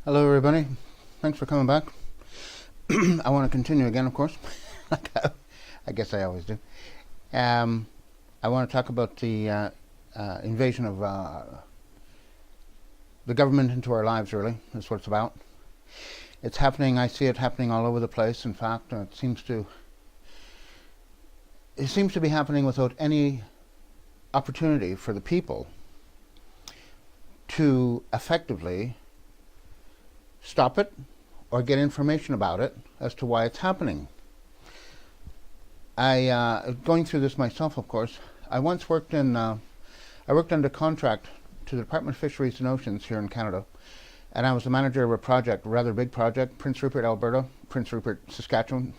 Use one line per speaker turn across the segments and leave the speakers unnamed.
Hello, everybody. Thanks for coming back. I want to continue again, of course. I guess I always do. Um, I want to talk about the invasion of the government into our lives, really. That's what it's about. It's happening. I see it happening all over the place. In fact, it seems to be happening without any opportunity for the people to effectively stop it or get information about it as to why it's happening. Going through this myself, of course. I once worked I worked under contract to the Department of Fisheries and Oceans here in Canada, and I was the manager of a project, a rather big project, Prince Rupert, Alberta, Prince Rupert, Saskatchewan,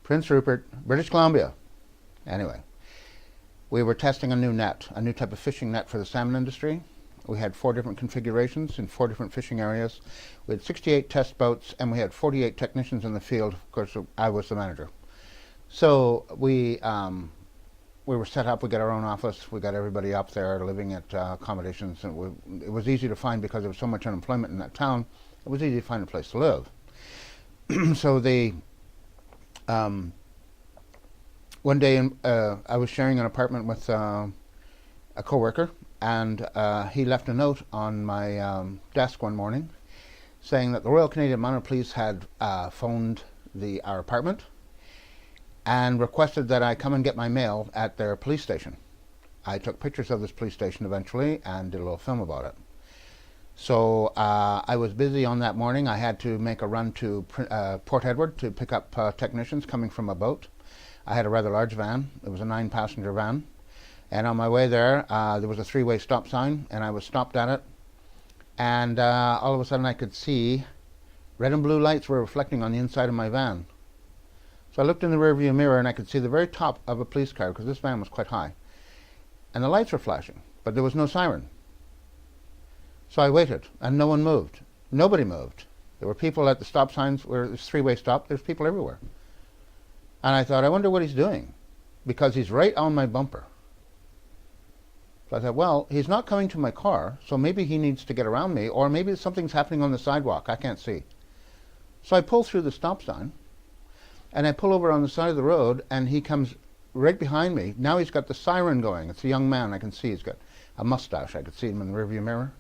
Prince Rupert, British Columbia. Anyway, we were testing a new net, a new type of fishing net for the salmon industry. We had 4 different configurations in 4 different fishing areas. We had 68 test boats, and we had 48 technicians in the field. Of course, I was the manager. So we were set up. We got our own office. We got everybody up there living at accommodations. And it was easy to find because there was so much unemployment in that town. It was easy to find a place to live. So one day I was sharing an apartment with a coworker. And he left a note on my desk one morning saying that the Royal Canadian Mounted Police had phoned our apartment and requested that I come and get my mail at their police station. I took pictures of this police station eventually and did a little film about it. So I was busy on that morning. I had to make a run to Port Edward to pick up technicians coming from a boat. I had a rather large van. It was a 9-passenger van. And on my way there, there was a 3-way stop sign, and I was stopped at it. And all of a sudden I could see red and blue lights were reflecting on the inside of my van. So I looked in the rearview mirror, and I could see the very top of a police car, because this van was quite high. And the lights were flashing, but there was no siren. So I waited, and no one moved. Nobody moved. There were people at the stop signs where it was 3-way stop. There's people everywhere. And I thought, I wonder what he's doing, because he's right on my bumper. So I thought, well, he's not coming to my car, so maybe he needs to get around me, or maybe something's happening on the sidewalk. I can't see. So I pull through the stop sign, and I pull over on the side of the road, and he comes right behind me. Now he's got the siren going. It's a young man. I can see he's got a mustache. I could see him in the rearview mirror.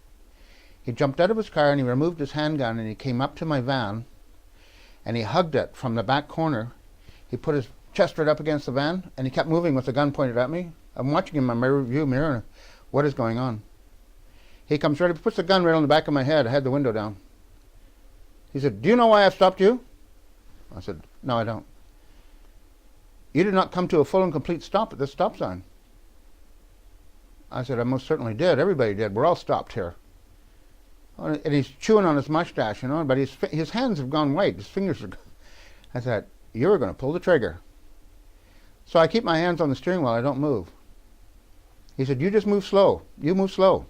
He jumped out of his car, and he removed his handgun, and he came up to my van, and he hugged it from the back corner. He put his chest right up against the van, and he kept moving with the gun pointed at me. I'm watching him in my rearview mirror. What is going on? He comes right up, puts the gun right on the back of my head. I had the window down. He said, "Do you know why I've stopped you?" I said, "No, I don't." "You did not come to a full and complete stop at this stop sign." I said, "I most certainly did. Everybody did. We're all stopped here." And he's chewing on his mustache, but his hands have gone white. His fingers are. I said, "You were going to pull the trigger." So I keep my hands on the steering wheel. I don't move. He said, "You just move slow. You move slow."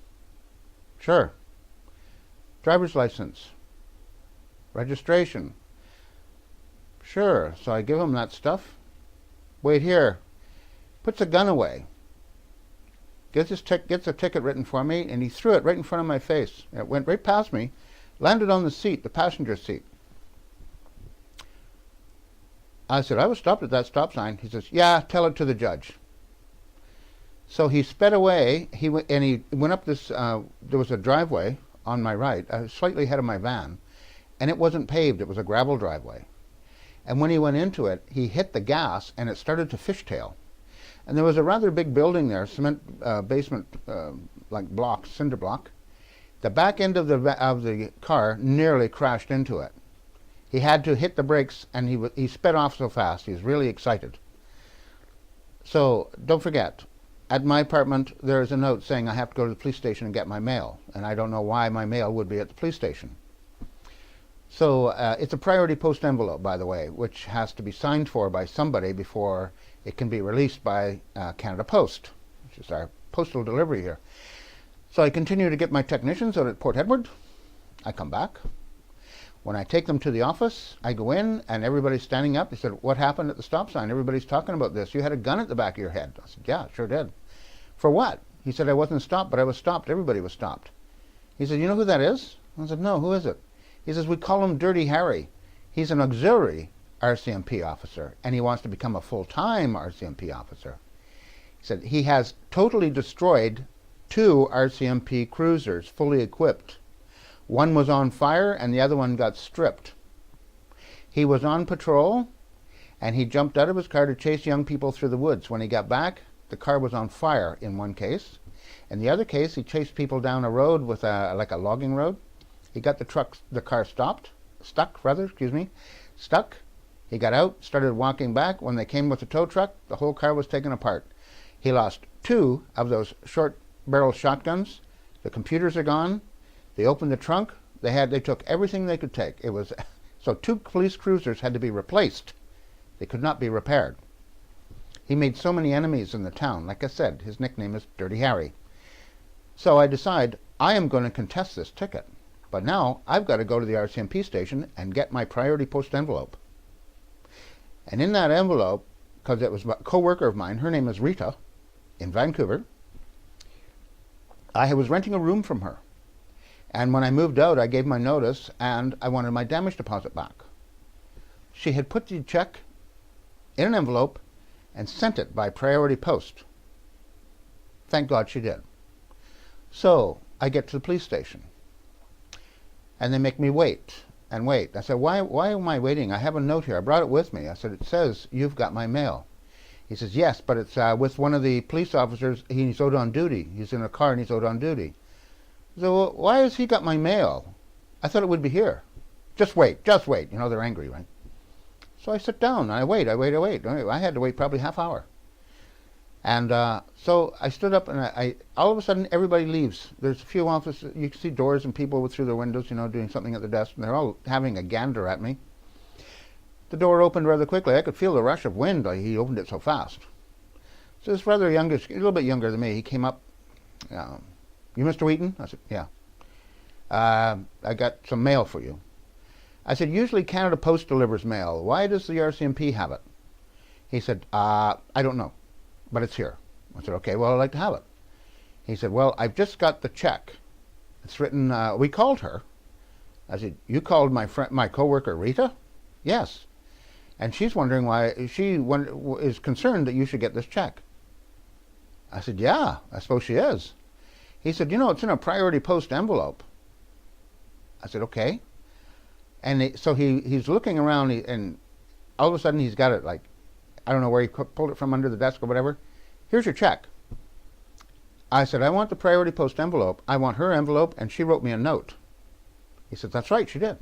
"Sure." "Driver's license. Registration." "Sure." So I give him that stuff. "Wait here." Puts the gun away. Gets a ticket written for me, and he threw it right in front of my face. It went right past me, landed on the seat, the passenger seat. I said, "I was stopped at that stop sign." He says, "Yeah, tell it to the judge." So he sped away. He went up this. There was a driveway on my right, slightly ahead of my van, and it wasn't paved. It was a gravel driveway. And when he went into it, he hit the gas, and it started to fishtail. And there was a rather big building there, cement basement, like block, cinder block. The back end of the car nearly crashed into it. He had to hit the brakes, and he sped off so fast. He was really excited. So don't forget, at my apartment, there is a note saying I have to go to the police station and get my mail. And I don't know why my mail would be at the police station. So it's a priority post envelope, by the way, which has to be signed for by somebody before it can be released by Canada Post, which is our postal delivery here. So I continue to get my technicians out at Port Edward. I come back. When I take them to the office, I go in, and everybody's standing up. They said, "What happened at the stop sign? Everybody's talking about this. You had a gun at the back of your head." I said, "Yeah, sure did." "For what?" He said, "I wasn't stopped, but I was stopped. Everybody was stopped." He said, "You know who that is?" I said, no, who is it? He says, we call him Dirty Harry. He's an auxiliary RCMP officer, and he wants to become a full-time RCMP officer. He said he has totally destroyed 2 RCMP cruisers, fully equipped. One was on fire, and the other one got stripped. He was on patrol, and he jumped out of his car to chase young people through the woods. When he got back, the car was on fire in one case. In the other case, he chased people down a road with like a logging road. He got the car stuck. He got out, started walking back. When they came with the tow truck, the whole car was taken apart. He lost 2 of those short barrel shotguns. The computers are gone. They opened the trunk. They took everything they could take. It was so 2 police cruisers had to be replaced. They could not be repaired. He made so many enemies in the town. Like I said, his nickname is Dirty Harry. So I decide I am going to contest this ticket. But now I've got to go to the RCMP station and get my priority post envelope. And in that envelope, because it was a co-worker of mine, her name is Rita, in Vancouver, I was renting a room from her. And when I moved out, I gave my notice and I wanted my damage deposit back. She had put the check in an envelope and sent it by priority post. Thank God she did. So I get to the police station and they make me wait and wait. I said, why am I waiting? I have a note here. I brought it with me. I said, it says you've got my mail. He says, yes, but it's with one of the police officers. He's out on duty. He's in a car and he's out on duty. So well, why has he got my mail? I thought it would be here. Just wait. You know, they're angry, right? So I sit down and I wait. I had to wait probably half hour. And so I stood up and I all of a sudden everybody leaves. There's a few offices. You can see doors and people through their windows, you know, doing something at the desk. And they're all having a gander at me. The door opened rather quickly. I could feel the rush of wind. He opened it so fast. So this rather youngish, a little bit younger than me, he came up. You Mr. Wheaton? I said, yeah. I got some mail for you. I said, usually Canada Post delivers mail. Why does the RCMP have it? He said, I don't know, but it's here. I said, okay, well, I'd like to have it. He said, well, I've just got the check. It's written, we called her. I said, you called my coworker Rita? Yes. And she's wondering why, is concerned that you should get this check. I said, yeah, I suppose she is. He said, you know, it's in a priority post envelope. I said, okay. And so he's looking around, and all of a sudden he's got it like, I don't know where he pulled it from under the desk or whatever. Here's your check. I said, I want the priority post envelope. I want her envelope, and she wrote me a note. He said, that's right, she did.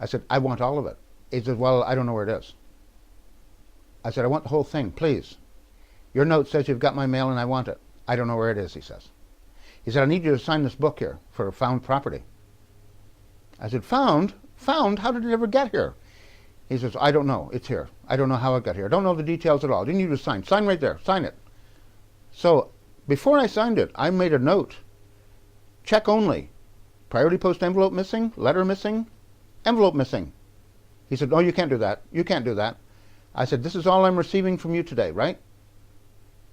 I said, I want all of it. He said, well, I don't know where it is. I said, I want the whole thing, please. Your note says you've got my mail and I want it. I don't know where it is, he says. He said, I need you to sign this book here for found property. I said, found? Found? How did it ever get here? He says, I don't know. It's here. I don't know how it got here. I don't know the details at all. I didn't need you to sign. Sign right there. Sign it. So before I signed it, I made a note. Check only. Priority post envelope missing. Letter missing. Envelope missing. He said, no, you can't do that. You can't do that. I said, this is all I'm receiving from you today, right?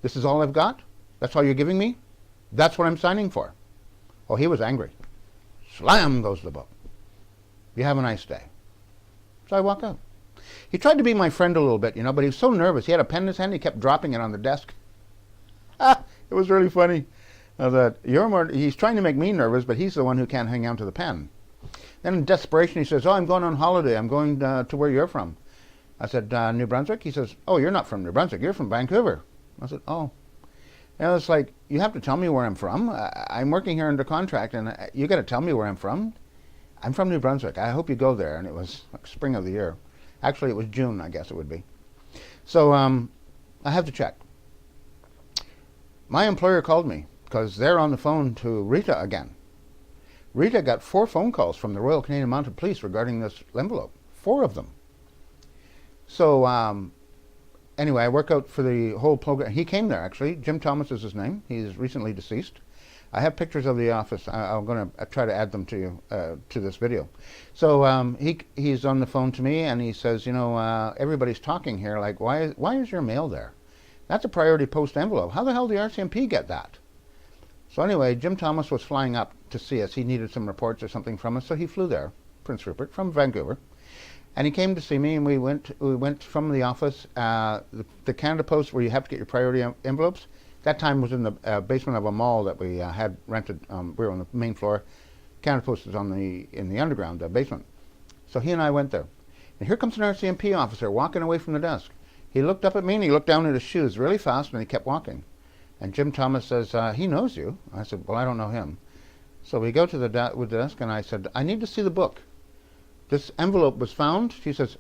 This is all I've got? That's all you're giving me? That's what I'm signing for. Oh, he was angry. Slam goes the book. You have a nice day. So I walk out. He tried to be my friend a little bit, you know, but he was so nervous. He had a pen in his hand. He kept dropping it on the desk. It was really funny. He's trying to make me nervous, but he's the one who can't hang on to the pen. Then in desperation, he says, oh, I'm going on holiday. I'm going to where you're from. I said, New Brunswick? He says, oh, you're not from New Brunswick. You're from Vancouver. I said, oh. And it's like, you have to tell me where I'm from. I'm working here under contract, and you got to tell me where I'm from. I'm from New Brunswick. I hope you go there. And it was like spring of the year. Actually, it was June, I guess it would be. So I have to check. My employer called me because they're on the phone to Rita again. Rita got 4 phone calls from the Royal Canadian Mounted Police regarding this envelope. 4 of them. So anyway, I work out for the whole program. He came there, actually. Jim Thomas is his name. He's recently deceased. I have pictures of the office. I'm going to try to add them to you, to this video. So he's on the phone to me, and he says, you know, everybody's talking here, like, why is your mail there? That's a priority post envelope. How the hell did the RCMP get that? So anyway, Jim Thomas was flying up to see us. He needed some reports or something from us, so he flew there, Prince Rupert, from Vancouver. And he came to see me, and we went from the office, the Canada Post where you have to get your priority envelopes. That time was in the basement of a mall that we had rented. We were on the main floor. Canada Post is in the underground basement. So he and I went there. And here comes an RCMP officer walking away from the desk. He looked up at me and he looked down at his shoes really fast and he kept walking. And Jim Thomas says, he knows you. I said, well, I don't know him. So we go to the desk and I said, I need to see the book. This envelope was found. She says,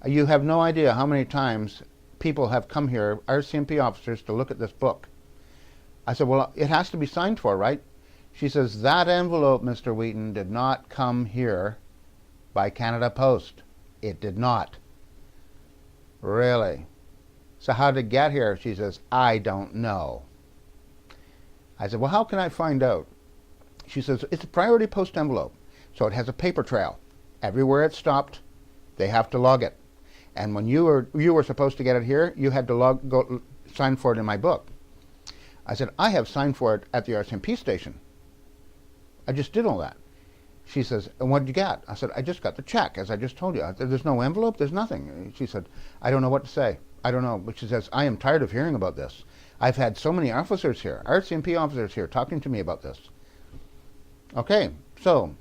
you have no idea how many times people have come here, RCMP officers, to look at this book. I said, well, it has to be signed for, right? She says, that envelope, Mr. Wheaton, did not come here by Canada Post. It did not. Really? So how did it get here? She says, I don't know. I said, well, how can I find out? She says, it's a priority post envelope, so it has a paper trail. Everywhere it stopped, they have to log it. And when you were supposed to get it here, you had to go sign for it in my book. I said, I have signed for it at the RCMP station. I just did all that. She says, and what did you get? I said, I just got the check, as I just told you. There's no envelope, there's nothing. She said, I don't know what to say. I don't know. But she says, I am tired of hearing about this. I've had so many officers here, RCMP officers here, talking to me about this. Okay, so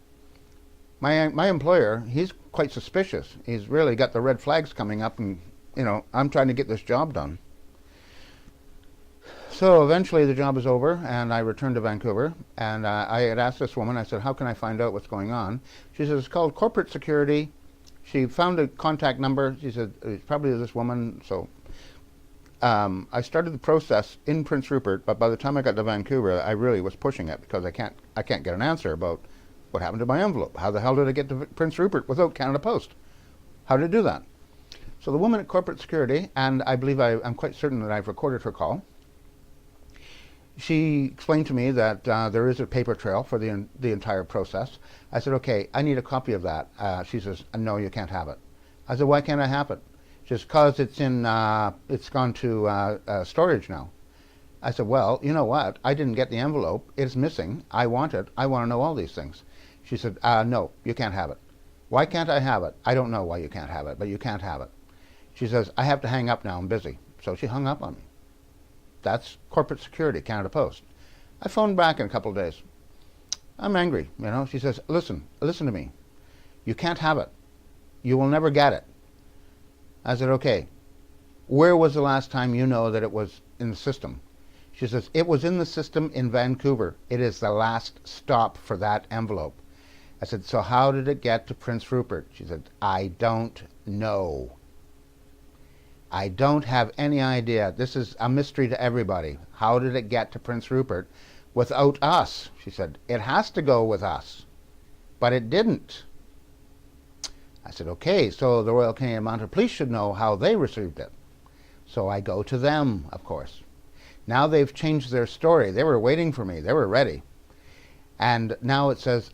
my employer, he's quite suspicious. He's really got the red flags coming up, and, I'm trying to get this job done. So eventually the job is over, and I returned to Vancouver, and I had asked this woman, I said, how can I find out what's going on? She says, it's called corporate security. She found a contact number. She said, it's probably this woman. So I started the process in Prince Rupert, but by the time I got to Vancouver, I really was pushing it because I can't get an answer about what happened to my envelope. How the hell did I get to Prince Rupert without Canada Post? How did I do that? So the woman at corporate security, and I believe I'm quite certain that I've recorded her call, she explained to me that there is a paper trail for the entire process. I said, okay, I need a copy of that. She says, no, you can't have it. I said, why can't I have it? She says, because it's gone to storage now. I said, well, you know what? I didn't get the envelope. It's missing. I want it. I want to know all these things. She said, no, you can't have it. Why can't I have it? I don't know why you can't have it, but you can't have it. She says, I have to hang up now. I'm busy. So she hung up on me. That's corporate security, Canada Post. I phoned back in a couple of days. I'm angry, She says, listen to me. You can't have it. You will never get it. I said, okay. Where was the last time you know that it was in the system? She says, it was in the system in Vancouver. It is the last stop for that envelope. I said, so how did it get to Prince Rupert? She said, I don't know. I don't have any idea. This is a mystery to everybody. How did it get to Prince Rupert without us? She said, it has to go with us. But it didn't. I said, okay, so the Royal Canadian Mounted Police should know how they received it. So I go to them, of course. Now they've changed their story. They were waiting for me. They were ready. And now it says,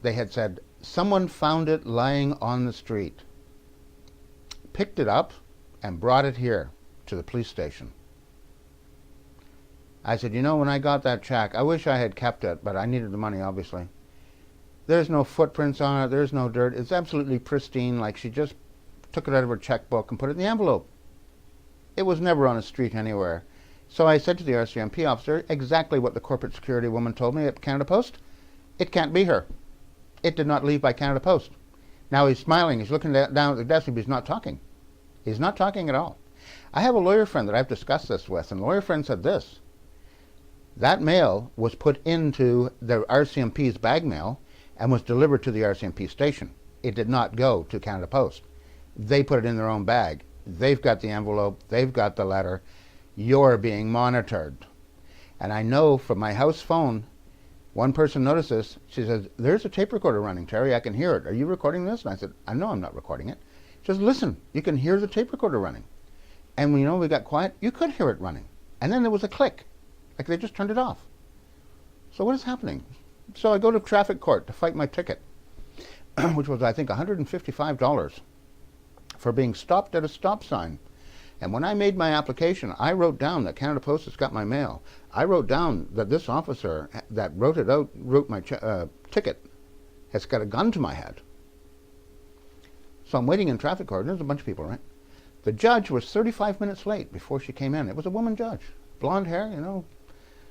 they had said, someone found it lying on the street, picked it up, and brought it here to the police station. I said, when I got that check, I wish I had kept it, but I needed the money, obviously. There's no footprints on it. There's no dirt. It's absolutely pristine, like she just took it out of her checkbook and put it in the envelope. It was never on a street anywhere. So I said to the RCMP officer exactly what the corporate security woman told me at Canada Post. It can't be her. It did not leave by Canada Post. Now he's smiling. He's looking down at the desk, but he's not talking. He's not talking at all. I have a lawyer friend that I've discussed this with, and the lawyer friend said this. That mail was put into the RCMP's bag mail and was delivered to the RCMP station. It did not go to Canada Post. They put it in their own bag. They've got the envelope. They've got the letter. You're being monitored. And I know from my house phone, one person noticed this. She says, there's a tape recorder running, Terry. I can hear it. Are you recording this? And I said, I know I'm not recording it. She says, listen, you can hear the tape recorder running. And we got quiet. You could hear it running. And then there was a click, like they just turned it off. So what is happening? So I go to traffic court to fight my ticket, which was, I think, $155 for being stopped at a stop sign And when I made my application, I wrote down that Canada Post has got my mail. I wrote down that this officer that wrote my ticket, has got a gun to my head. So I'm waiting in traffic court. There's a bunch of people, right? The judge was 35 minutes late before she came in. It was a woman judge. Blonde hair, you know.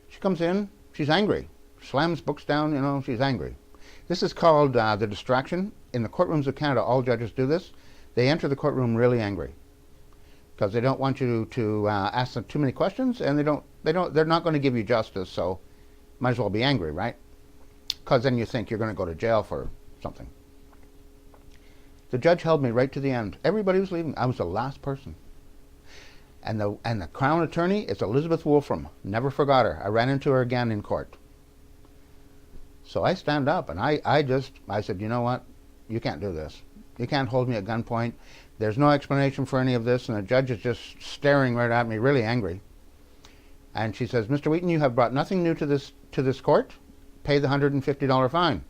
She comes in. She's angry. Slams books down, you know. She's angry. This is called the distraction. In the courtrooms of Canada, all judges do this. They enter the courtroom really angry because they don't want you to ask them too many questions, and they're not going to give you justice, so might as well be angry, right? Because then you think you're going to go to jail for something. The judge held me right to the end. Everybody was leaving. I was the last person. And the Crown Attorney is Elizabeth Wolfram. Never forgot her. I ran into her again in court. So I stand up and I said, you know what? You can't do this. You can't hold me at gunpoint. There's no explanation for any of this. And the judge is just staring right at me, really angry. And she says, Mr. Wheaton, you have brought nothing new to this court. Pay the $150 fine.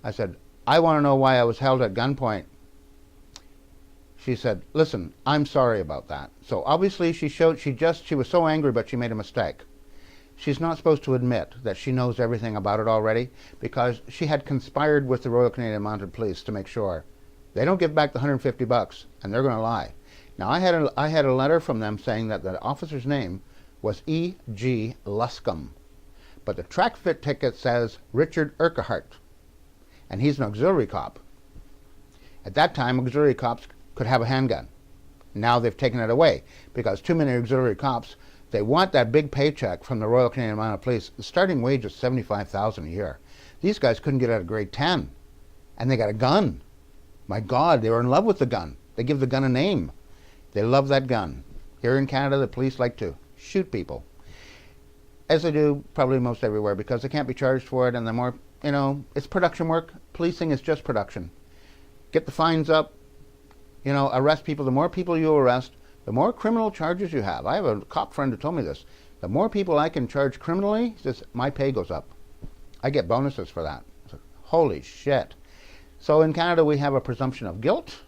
I said, I want to know why I was held at gunpoint. She said, listen, I'm sorry about that. So obviously she was so angry, but she made a mistake. She's not supposed to admit that she knows everything about it already, because she had conspired with the Royal Canadian Mounted Police to make sure they don't give back the $150 and they're going to lie. Now I had a letter from them saying that the officer's name was E.G. Luscombe, but the track fit ticket says Richard Urquhart, and he's an auxiliary cop. At that time, auxiliary cops could have a handgun. Now they've taken it away because too many auxiliary cops, they want that big paycheck from the Royal Canadian Mounted Police. The starting wage is $75,000 a year. These guys couldn't get out of grade 10, and they got a gun. My God, they were in love with the gun. They give the gun a name. They love that gun. Here in Canada, the police like to shoot people, as they do probably most everywhere, because they can't be charged for it, and the more, it's production work. Policing is just production. Get the fines up, arrest people. The more people you arrest, the more criminal charges you have. I have a cop friend who told me this. The more people I can charge criminally, he says, my pay goes up. I get bonuses for that. Said, holy shit. So in Canada, we have a presumption of guilt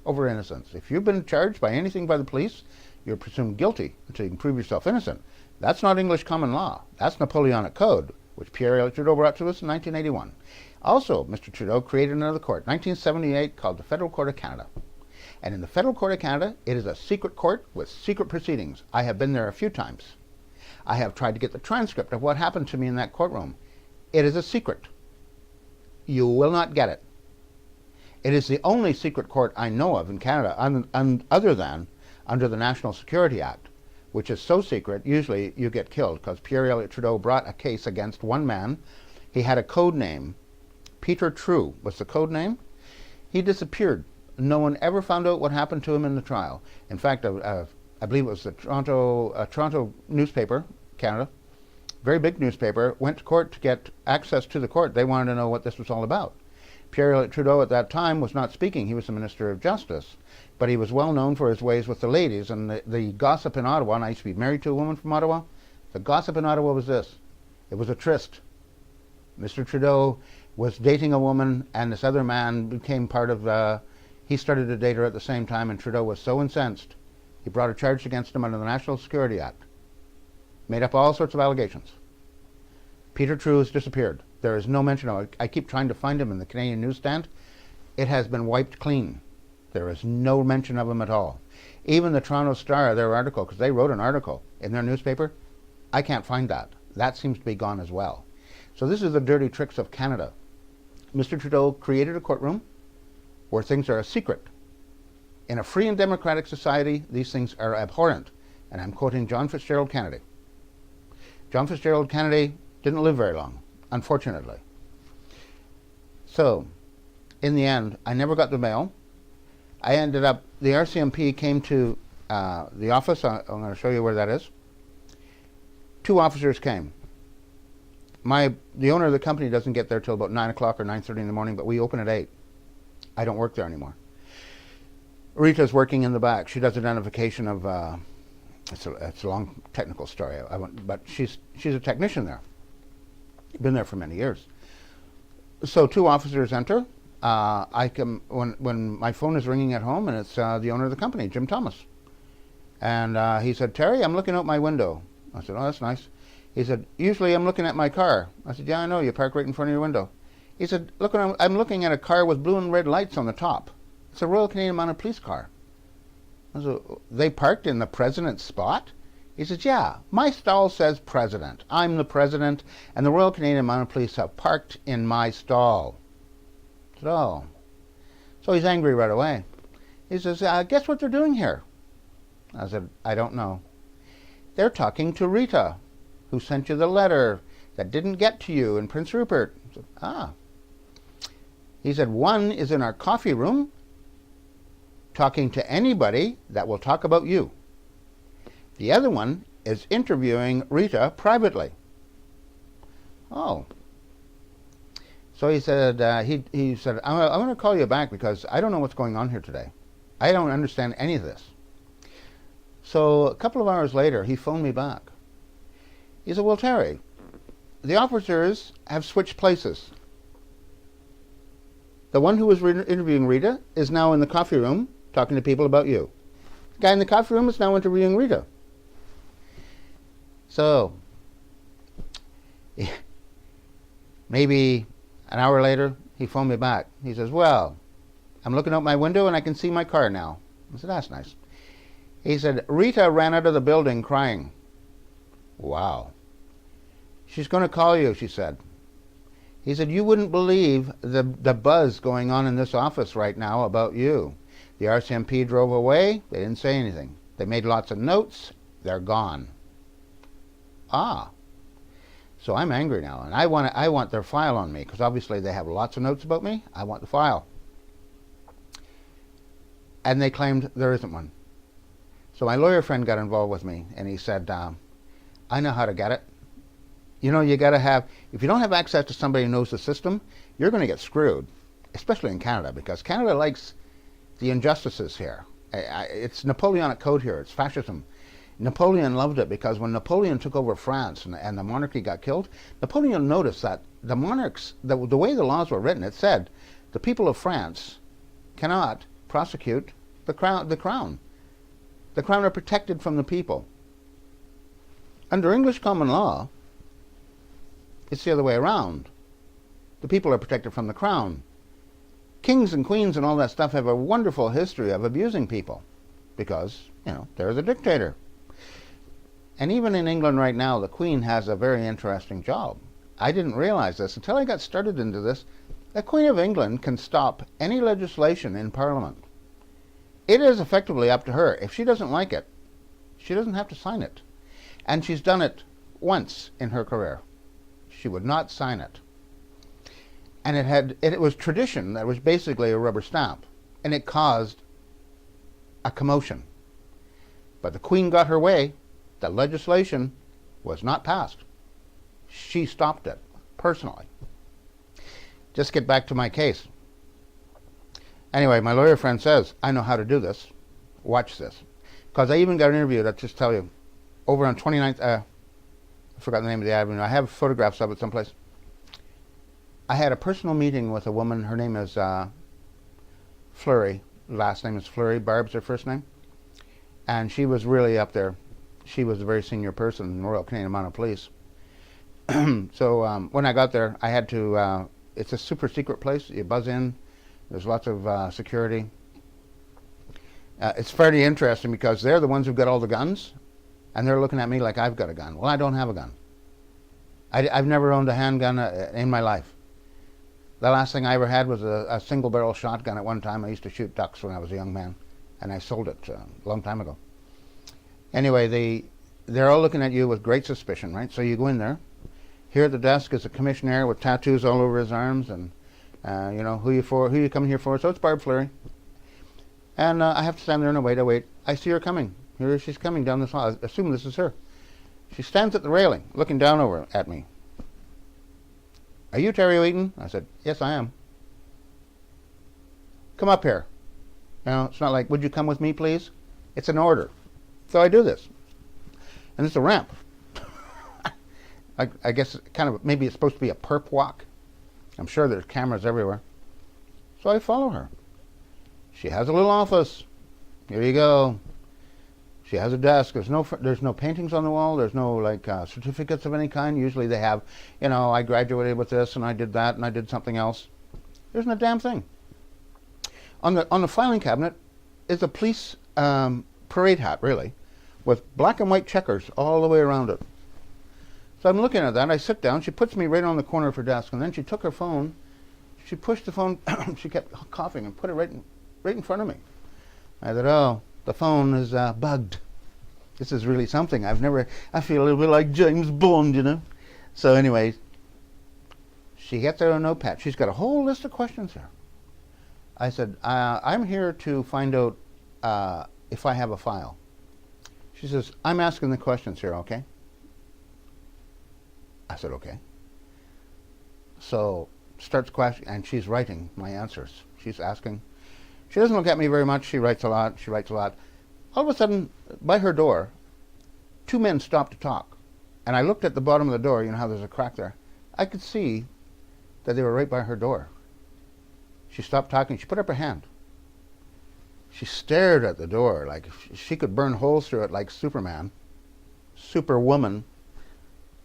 over innocence. If you've been charged by anything by the police, you're presumed guilty until you can prove yourself innocent. That's not English common law. That's Napoleonic Code, which Pierre Trudeau brought to us in 1981. Also, Mr. Trudeau created another court, 1978, called the Federal Court of Canada. And in the Federal Court of Canada, it is a secret court with secret proceedings. I have been there a few times. I have tried to get the transcript of what happened to me in that courtroom. It is a secret. You will not get it. It is the only secret court I know of in Canada, other than under the National Security Act, which is so secret, usually you get killed, because Pierre Elliott Trudeau brought a case against one man. He had a code name. Peter True was the code name. He disappeared. No one ever found out what happened to him in the trial. In fact, I believe it was the Toronto newspaper, Canada, very big newspaper, went to court to get access to the court. They wanted to know what this was all about. Pierre Elliott Trudeau at that time was not speaking. He was the Minister of Justice. But he was well known for his ways with the ladies. And the gossip in Ottawa, and I used to be married to a woman from Ottawa, the gossip in Ottawa was this. It was a tryst. Mr. Trudeau was dating a woman, and this other man became part of he started to date her at the same time, and Trudeau was so incensed, he brought a charge against him under the National Security Act. Made up all sorts of allegations. Peter True has disappeared. There is no mention of it. I keep trying to find him in the Canadian newsstand. It has been wiped clean. There is no mention of him at all. Even the Toronto Star, their article, because they wrote an article in their newspaper, I can't find that. That seems to be gone as well. So this is the dirty tricks of Canada. Mr. Trudeau created a courtroom where things are a secret. In a free and democratic society, these things are abhorrent. And I'm quoting John Fitzgerald Kennedy. John Fitzgerald Kennedy didn't live very long, unfortunately. So, in the end, I never got the mail. I ended up, the RCMP came to the office. I'm going to show you where that is. 2 officers came. The owner of the company doesn't get there till about 9 o'clock or 9:30 in the morning, but we open at 8. I don't work there anymore. Rita's working in the back. She does identification of, it's a long technical story, but she's a technician there. Been there for many years. So 2 officers enter. When my phone is ringing at home, and it's the owner of the company, Jim Thomas. And he said, Terry, I'm looking out my window. I said, oh, that's nice. He said, usually I'm looking at my car. I said, yeah, I know, you park right in front of your window. He said, look, I'm looking at a car with blue and red lights on the top. It's a Royal Canadian Mounted Police car. I said, they parked in the president's spot? He says, yeah, my stall says president. I'm the president, and the Royal Canadian Mounted Police have parked in my stall. I said, oh. So he's angry right away. He says, guess what they're doing here? I said, I don't know. They're talking to Rita, who sent you the letter that didn't get to you in Prince Rupert. I said, ah. He said, one is in our coffee room talking to anybody that will talk about you. The other one is interviewing Rita privately. Oh. So he said, he said, I'm going to call you back because I don't know what's going on here today. I don't understand any of this. So a couple of hours later, he phoned me back. He said, well, Terry, the officers have switched places. The one who was interviewing Rita is now in the coffee room talking to people about you. The guy in the coffee room is now interviewing Rita. So, maybe an hour later, he phoned me back. He says, well, I'm looking out my window and I can see my car now. I said, that's nice. He said, Rita ran out of the building crying. Wow. She's going to call you, she said. He said, you wouldn't believe the buzz going on in this office right now about you. The RCMP drove away. They didn't say anything. They made lots of notes. They're gone. Ah. So I'm angry now, and I want their file on me, because obviously they have lots of notes about me. I want the file. And they claimed there isn't one. So my lawyer friend got involved with me, and he said, I know how to get it. You know, you got to have, if you don't have access to somebody who knows the system, you're going to get screwed, especially in Canada, because Canada likes the injustices here. It's Napoleonic code here. It's fascism. Napoleon loved it because when Napoleon took over France and the monarchy got killed, Napoleon noticed that the monarchs, the way the laws were written, it said the people of France cannot prosecute the crown. The crown are protected from the people. Under English common law, it's the other way around. The people are protected from the crown. Kings and queens and all that stuff have a wonderful history of abusing people because, you know, they're the dictator. And even in England right now, the Queen has a very interesting job. I didn't realize this until I got started into this. The Queen of England can stop any legislation in Parliament. It is effectively up to her. If she doesn't like it, she doesn't have to sign it. And she's done it once in her career. She would not sign it. And it was tradition that was basically a rubber stamp. And it caused a commotion. But the Queen got her way. The legislation was not passed. She stopped it, personally. Just get back to my case. Anyway, my lawyer friend says, I know how to do this. Watch this. Because I even got an interview, that just tell you, over on 29th, I forgot the name of the avenue. I have photographs of it someplace. I had a personal meeting with a woman. Her name is Fleury. Last name is Fleury. Barb's her first name. And she was really up there. She was a very senior person in the Royal Canadian Mounted Police. So when I got there, I had to, it's a super secret place. You buzz in. There's lots of security. It's fairly interesting because they're the ones who've got all the guns, and they're looking at me like I've got a gun. Well, I don't have a gun. I've never owned a handgun in my life. The last thing I ever had was a single-barrel shotgun at one time. I used to shoot ducks when I was a young man, and I sold it a long time ago. Anyway, they're all looking at you with great suspicion, right? So you go in there. Here at the desk is a commissioner with tattoos all over his arms, and you know, who you coming here for? So it's Barb Fleury. And I have to stand there and wait. I see her coming. Here she's coming down this hall. I assume this is her. She stands at the railing, looking down over at me. Are you Terry Wheaton? I said, yes, I am. Come up here. You know, it's not like, would you come with me, please? It's an order. So I do this. And it's a ramp. I guess kind of, maybe it's supposed to be a perp walk. I'm sure there's cameras everywhere. So I follow her. She has a little office. Here you go. She has a desk. There's no paintings on the wall. There's no like certificates of any kind. Usually they have, I graduated with this and I did that and I did something else. There isn't a damn thing. On the filing cabinet is a police parade hat, really, with black and white checkers all the way around it. So I'm looking at that. I sit down. She puts me right on the corner of her desk, and then she took her phone. She pushed the phone. She kept coughing and put it right in front of me. I said, "Oh, the phone is bugged. This is really something. I feel a little bit like James Bond, So anyway, she gets out a notepad. She's got a whole list of questions there. I said, I'm here to find out if I have a file. She says, I'm asking the questions here, okay? I said, okay. So starts questioning, and she's writing my answers. She's asking. She doesn't look at me very much. She writes a lot. All of a sudden, by her door, two men stopped to talk. And I looked at the bottom of the door. You know how there's a crack there? I could see that they were right by her door. She stopped talking. She put up her hand. She stared at the door like she could burn holes through it like Superman, Superwoman,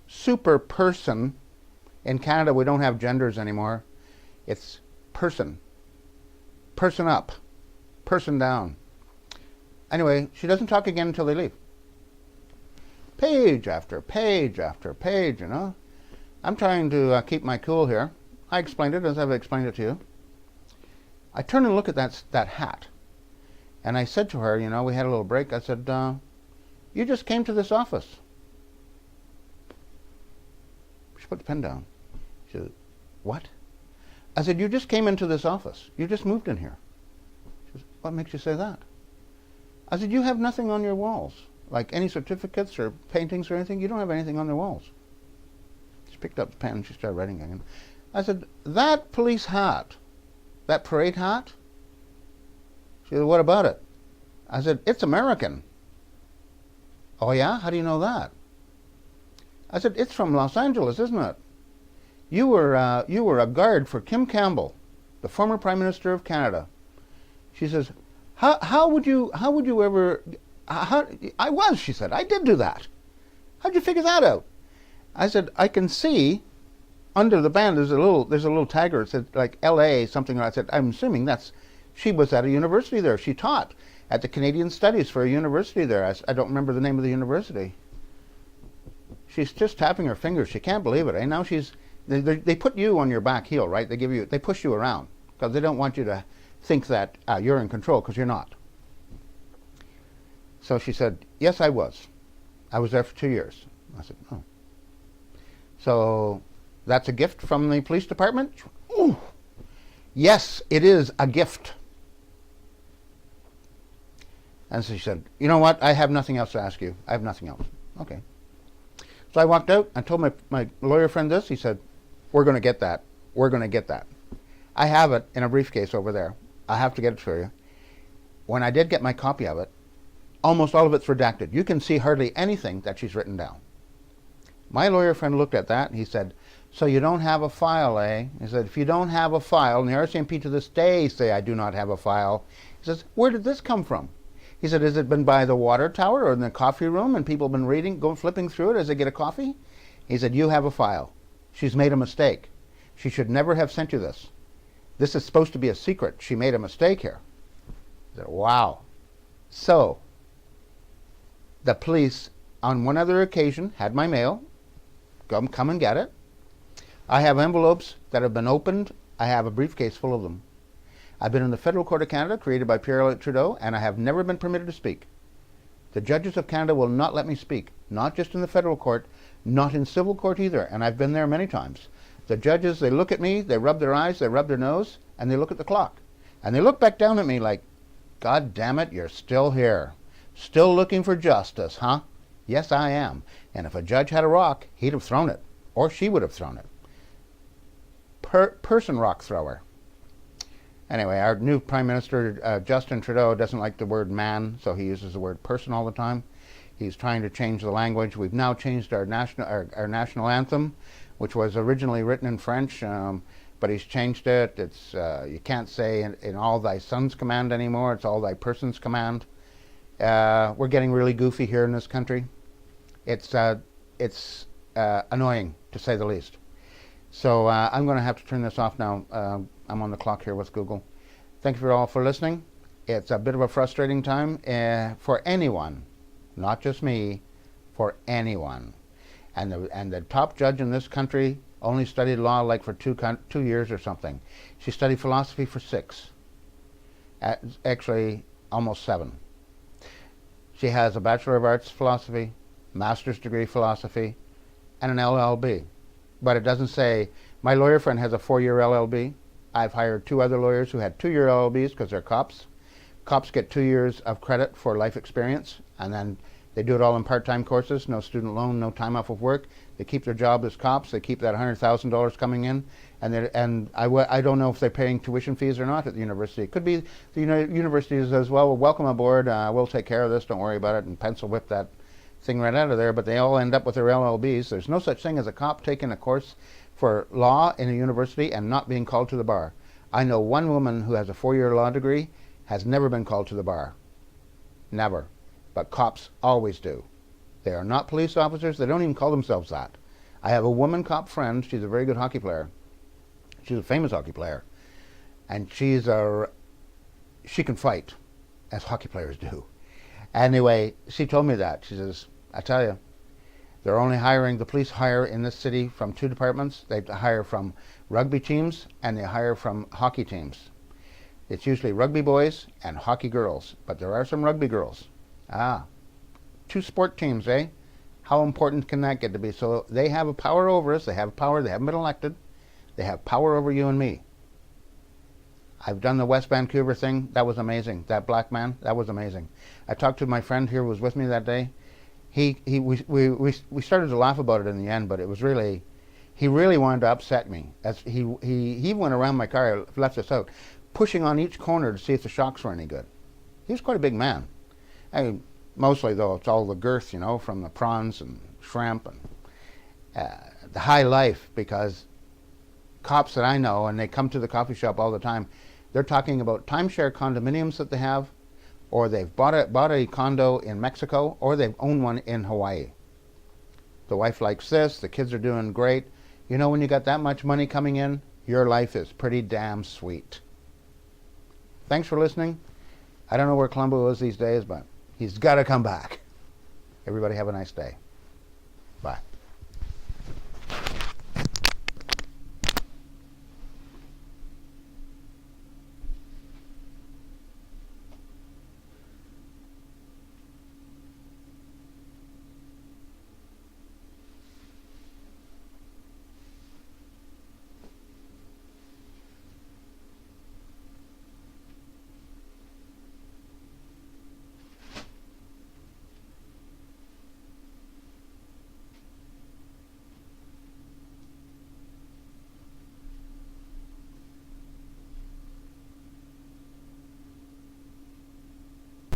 super person. In Canada, we don't have genders anymore. It's person. Person up. Person down. Anyway, she doesn't talk again until they leave. Page after page after page, I'm trying to keep my cool here. I explained it as I've explained it to you. I turned and looked at that hat. And I said to her, we had a little break. I said, you just came to this office. She put the pen down. She said, what? I said, you just came into this office. You just moved in here. She said, what makes you say that? I said, you have nothing on your walls, like any certificates or paintings or anything. You don't have anything on the walls. She picked up the pen and she started writing again. I said, that police hat, that parade hat? She said, what about it? I said, it's American. Oh yeah? How do you know that? I said, it's from Los Angeles, isn't it? You were a guard for Kim Campbell, the former Prime Minister of Canada. She says, how would you ever, I was, she said, I did do that. How'd you figure that out? I said, I can see under the band there's a little tagger. It said like L.A. something. I said, I'm assuming she was at a university there. She taught at the Canadian Studies for a university there. I don't remember the name of the university. She's just tapping her fingers. She can't believe it. Now they put you on your back heel, right? They push you around because they don't want you to think that you're in control, because you're not. So she said, yes, I was. I was there for 2 years. I said, oh. So that's a gift from the police department? Ooh. Yes, it is a gift. And so she said, you know what? I have nothing else to ask you. I have nothing else. Okay. So I walked out. I told my lawyer friend this. He said, we're going to get that. We're going to get that. I have it in a briefcase over there. I have to get it for you. When I did get my copy of it, almost all of it's redacted. You can see hardly anything that she's written down. My lawyer friend looked at that and he said, so you don't have a file, eh? He said, if you don't have a file, and the RCMP to this day say I do not have a file, he says, where did this come from? He said, has it been by the water tower or in the coffee room and people have been reading, flipping through it as they get a coffee? He said, you have a file. She's made a mistake. She should never have sent you this. This is supposed to be a secret. She made a mistake here. I said, wow. So, the police, on one other occasion, had my mail. Come and get it. I have envelopes that have been opened. I have a briefcase full of them. I've been in the Federal Court of Canada, created by Pierre Trudeau, and I have never been permitted to speak. The judges of Canada will not let me speak, not just in the federal court, not in civil court either, and I've been there many times. The judges, they look at me, they rub their eyes, they rub their nose, and they look at the clock. And they look back down at me like, God damn it, you're still here. Still looking for justice, huh? Yes, I am. And if a judge had a rock, he'd have thrown it, or she would have thrown it. Person rock thrower. Anyway, our new Prime Minister, Justin Trudeau, doesn't like the word man, so he uses the word person all the time. He's trying to change the language. We've now changed our national anthem, which was originally written in French, but he's changed it. It's you can't say in all thy sons command anymore. It's all thy persons command. We're getting really goofy here in this country. It's annoying, to say the least. So I'm going to have to turn this off now. I'm on the clock here with Google. Thank you all for listening. It's a bit of a frustrating time for anyone, not just me, for anyone. And the top judge in this country only studied law like for 2 years or something. She studied philosophy for 6. Actually, almost 7. She has a Bachelor of Arts philosophy, master's degree philosophy, and an LLB. But it doesn't say, my lawyer friend has a 4-year LLB. I've hired 2 other lawyers who had 2-year LLBs because they're cops. Cops get 2 years of credit for life experience, and then they do it all in part-time courses, no student loan, no time off of work. They keep their job as cops. They keep that $100,000 coming in, and I don't know if they're paying tuition fees or not at the university. It could be the universities as well. Welcome aboard. We'll take care of this. Don't worry about it, and pencil whip that thing right out of there. But they all end up with their LLBs. There's no such thing as a cop taking a course for law in a university and not being called to the bar. I know one woman who has a 4-year law degree has never been called to the bar. Never. But cops always do. They are not police officers. They don't even call themselves that. I have a woman cop friend. She's a very good hockey player. She's a famous hockey player. And she can fight, as hockey players do. Anyway, she told me that. She says, I tell you, they're only hiring, the police hire in this city from 2 departments. They hire from rugby teams and they hire from hockey teams. It's usually rugby boys and hockey girls, but there are some rugby girls. 2 sport teams, eh? How important can that get to be? So they have a power over us. They have power. They haven't been elected. They have power over you and me. I've done the West Vancouver thing. That was amazing. That black man, that was amazing. I talked to my friend here who was with me that day. We started to laugh about it in the end, but it was really, he really wanted to upset me. As he went around my car, I left this out, pushing on each corner to see if the shocks were any good. He was quite a big man. Mostly, though, it's all the girth, from the prawns and shrimp and the high life, because cops that I know, and they come to the coffee shop all the time, they're talking about timeshare condominiums that they have, or they've bought a condo in Mexico, or they've owned one in Hawaii. The wife likes this, the kids are doing great. When you got that much money coming in, your life is pretty damn sweet. Thanks for listening. I don't know where Columbo is these days, but he's got to come back. Everybody have a nice day.